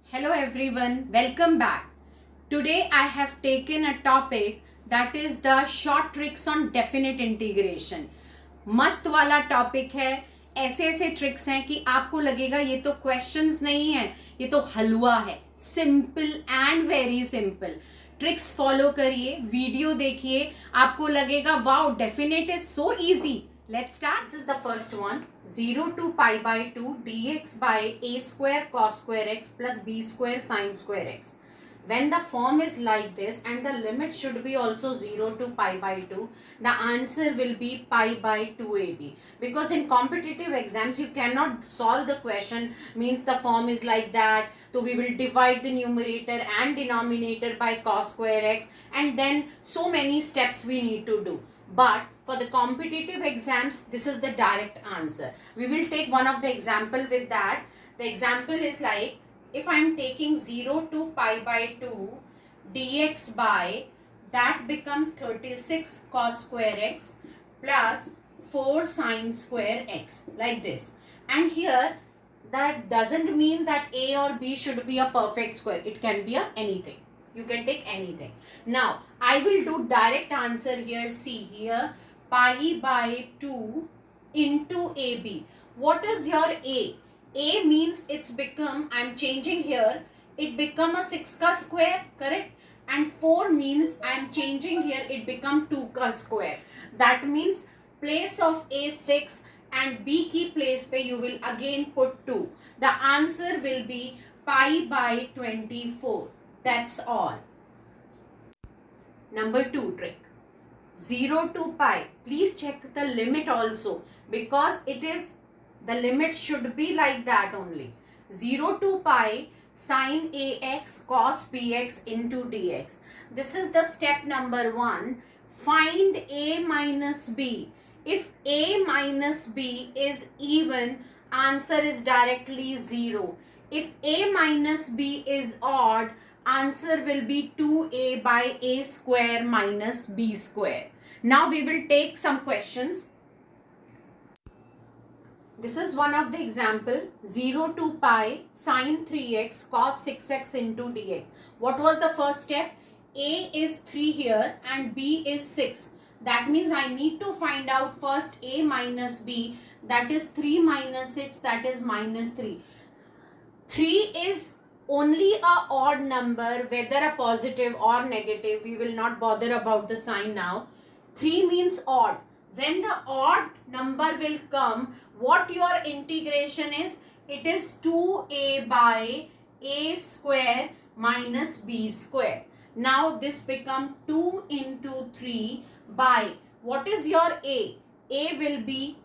Hello everyone, welcome back. Today I have taken a topic that is the short tricks on definite integration. मस्त वाला topic है. ऐसे ऐसे tricks हैं कि आपको लगेगा ये तो क्वेश्चंस नहीं है, ये तो हलवा है. Simple and very simple tricks follow करिए, वीडियो देखिए, आपको लगेगा wow definite is so easy. Let's start. This is the first one. 0 to pi by 2 dx by a square cos square x plus b square sin square x. When the form is like this and the limit should be also 0 to pi by 2, the answer will be pi by 2ab. Because in competitive exams you cannot solve the question means the form is like that. So we will divide the numerator and denominator by cos square x and then so many steps we need to do. But for the competitive exams, this is the direct answer. We will take one of the example with that. The example is like, if I am taking 0 to pi by 2 dx by, that become 36 cos square x plus 4 sin square x, like this. And here, that doesn't mean that a or b should be a perfect square. It can be a anything. You can take anything. Now, I will do direct answer here. See here, pi by 2 into AB. What is your A? A means it's become, I'm changing here, it become a 6 ka square, correct? And 4 means I'm changing here, it become 2 ka square. That means place of A 6 and B ki place pe you will again put 2. The answer will be pi by 24. That's all. Number 2 trick. 0 to pi. Please check the limit also, because it is, the limit should be like that only. 0 to pi sin ax cos px into dx. This is the step number 1. Find a minus b. If a minus b is even, answer is directly 0. If a minus b is odd, answer will be 2a by a square minus b square. Now we will take some questions. This is one of the example. 0 to pi sin 3x cos 6x into dx. What was the first step? A is 3 here and b is 6. That means I need to find out first a minus b. That is 3 minus 6, that is minus 3. 3 is only a odd number, whether a positive or negative. We will not bother about the sign now. 3 means odd. When the odd number will come, what your integration is? It is 2a by a square minus b square. Now this become 2 into 3 by, what is your a? A will be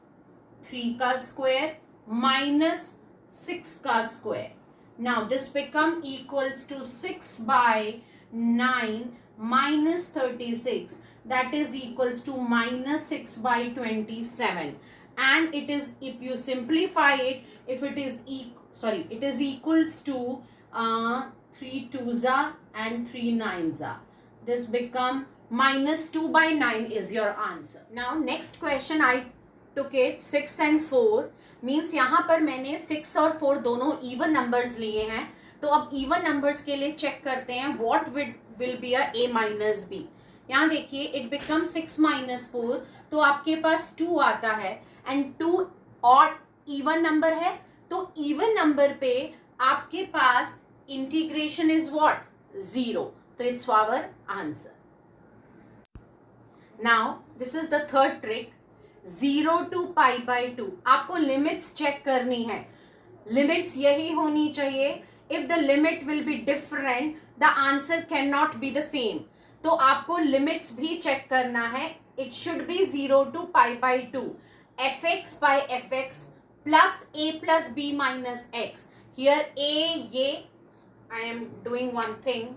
3 ka square minus 6 ka square. Now this become equals to 6 by 9 minus 36. That is equals to minus 6 by 27. And it is, if you simplify it, if it is it is equals to 3 2s and 3 9s. This become minus 2 by 9 is your answer. Now next question, I took it 6 and 4. Means यहाँ पर मैंने 6 और 4 दोनों even numbers लिए हैं. तो अब even numbers के लिए चेक करते हैं what will be a minus B. यहाँ देखिए, इट बिकम 6 माइनस 4, तो आपके पास 2 आता है एंड 2 ऑड इवन नंबर है. तो इवन नंबर पे आपके पास इंटीग्रेशन इज व्हाट? 0. तो it's our answer. Now this is the third trick. 0 to pi by 2. आपको लिमिट्स चेक करनी है. लिमिट्स यही होनी चाहिए. If the limit will be different, the answer can not be the same. तो आपको limits भी चेक करना है. It should be 0 to pi by 2. F x by f x plus a plus B minus x. Here a, ये I am doing one thing,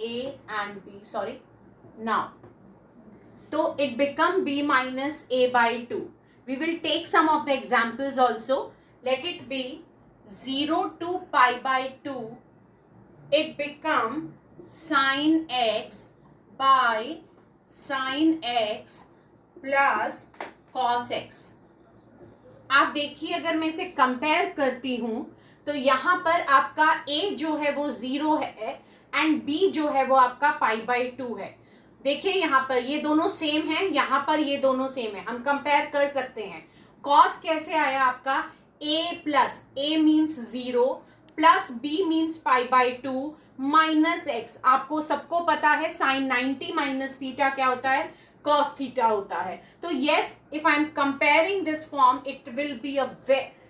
a and b, sorry. Now so it become b minus a by 2. We will take some of the examples also. Let it be 0 to pi by 2. It become sin x by sin x plus cos x. आप देखिए, अगर मैं इसे compare करती हूँ तो यहाँ पर आपका a जो है वो 0 है एंड b जो है वो आपका π/2 है। देखिए यहाँ पर ये दोनों सेम है, यहाँ पर ये दोनों सेम है, हम कंपेयर कर सकते हैं। cos कैसे आया आपका a plus a means 0 plus b means π/2 minus x। आपको सबको पता है साइन 90 माइनस थीटा क्या होता है, cos थीटा होता है। तो yes, if I am comparing this form, it will be a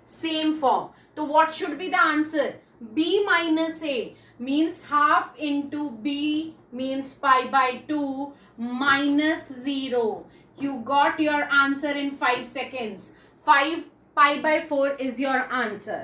same form. तो what should be the answer? b minus a means half into b means π/2 minus 0. You got your answer in 5 seconds. 5 π/4 is your answer.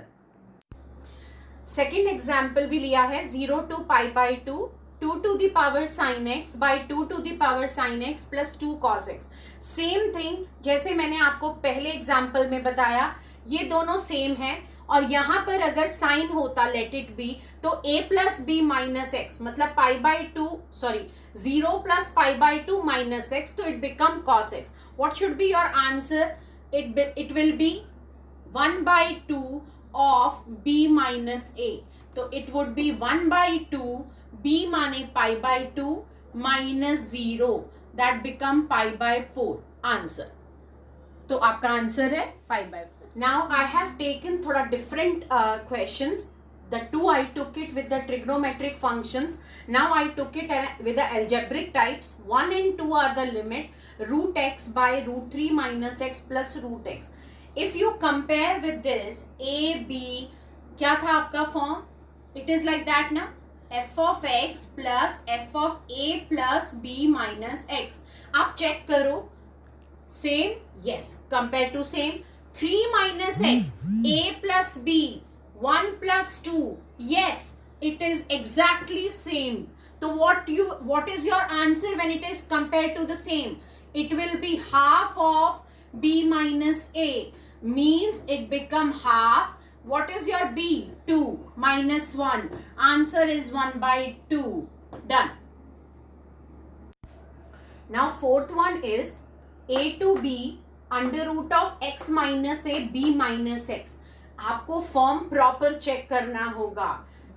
Second example भी लिया है 0 to π/2 2 to the power sin x by 2 to the power sin x plus 2 cos x. Same thing जैसे मैंने आपको पहले example में बताया, ये दोनों सेम है और यहाँ पर अगर साइन होता लेट इट बी तो a plus B minus X मतलब π/2 सॉरी 0 प्लस π/2 माइनस एक्स, तो it become cos x. What should be your answer? It will be 1/2 of b minus a. तो it would be 1/2 b माने π/2 minus 0 that become π/4 answer. तो आपका answer है π/4. Now I have taken थोड़ा different questions. The two I took it with the trigonometric functions. Now I took it with the algebraic types. 1 and 2 are the limit root x by root 3 minus x plus root x. If you compare with this a b, क्या था आपका form? It is like that ना, f of x plus f of a plus b minus x. आप check करो same, yes, compare to same. 3 minus x, a plus b, 1 plus 2, yes, it is exactly same. So what is your answer when it is compared to the same? It will be half of b minus a, means it become half. What is your b? 2 minus 1. Answer is 1/2. Done. Now fourth one is a to b under root of x minus a b minus x. आपको form proper check करना होगा.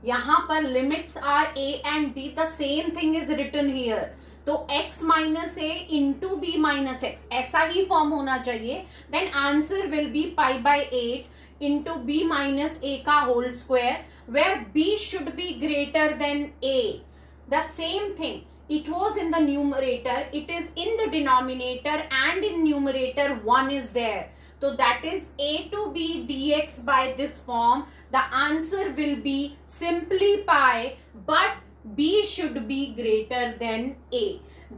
यहाँ पर limits are a and b, the same thing is written here. तो x minus a into b minus x ऐसा ही form होना चाहिए. Then answer will be π/8 into b minus a का whole square, where b should be greater than a. The same thing. It was in the numerator, it is in the denominator, and in numerator 1 is there. So that is a to b dx by this form. The answer will be simply pi, but b should be greater than a.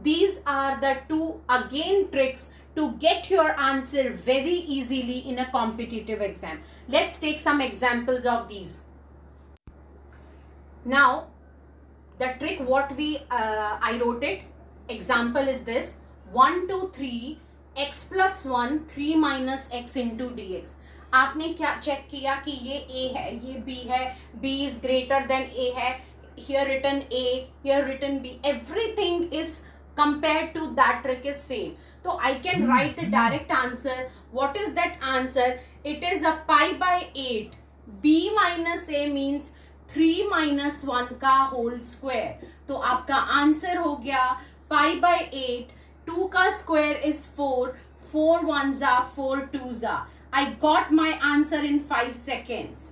These are the two again tricks to get your answer very easily in a competitive exam. Let's take some examples of these. Now the trick what we I wrote it, example is this: 1 2 3 x plus 1 3 minus x into dx. आपने क्या check किया कि ये a है, ये b है, b is greater than a है, here written a, here written b, everything is compared to that trick is same. So I can write the direct answer. What is that answer? It is a π/8. b minus a means 3 minus 1 का whole square. तो आपका answer हो गया π/8. 2 का square is 4, 4 1s are 4 2s are. I got my answer in 5 seconds.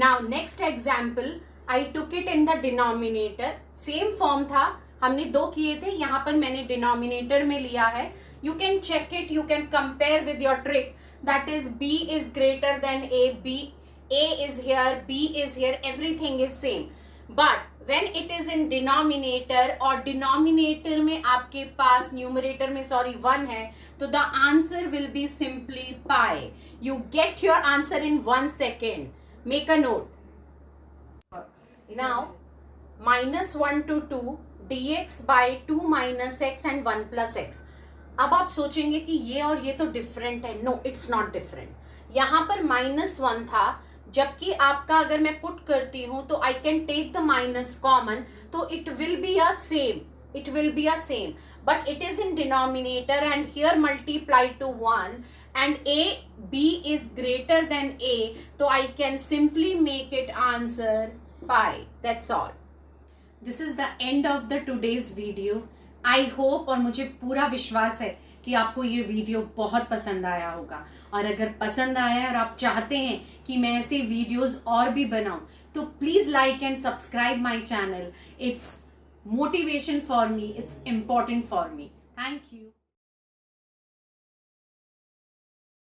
Now next example, I took it in the denominator. Same form था, हमने दो किए थे, यहाँ पर मैंने डिनोमिनेटर में लिया है. You can check it, you can compare with your trick. That is b is greater than a, a is here, b is here, everything is same. But when it is in denominator और denominator में आपके पास numerator में 1 है, तो the answer will be simply pi. You get your answer in 1 second. Make a note. Now minus 1 to 2 dx by 2 minus x and 1 plus x. अब आप सोचेंगे कि ये और ये तो डिफरेंट है. No, it's not different. यहाँ पर -1 था, जबकि आपका अगर मैं पुट करती हूँ तो I can take the minus common, तो it will be a same, it will be a same, but it is in denominator and here multiply to 1 and B is greater than A, so I can simply make it answer pi. That's all. This is the end of the today's video. I hope और मुझे पूरा विश्वास है कि आपको ये video बहुत पसंद आया होगा, और अगर पसंद आया और आप चाहते हैं कि मैं ऐसे वीडियोस और भी बनाऊं तो please like and subscribe my channel. It's motivation for me, it's important for me. Thank you.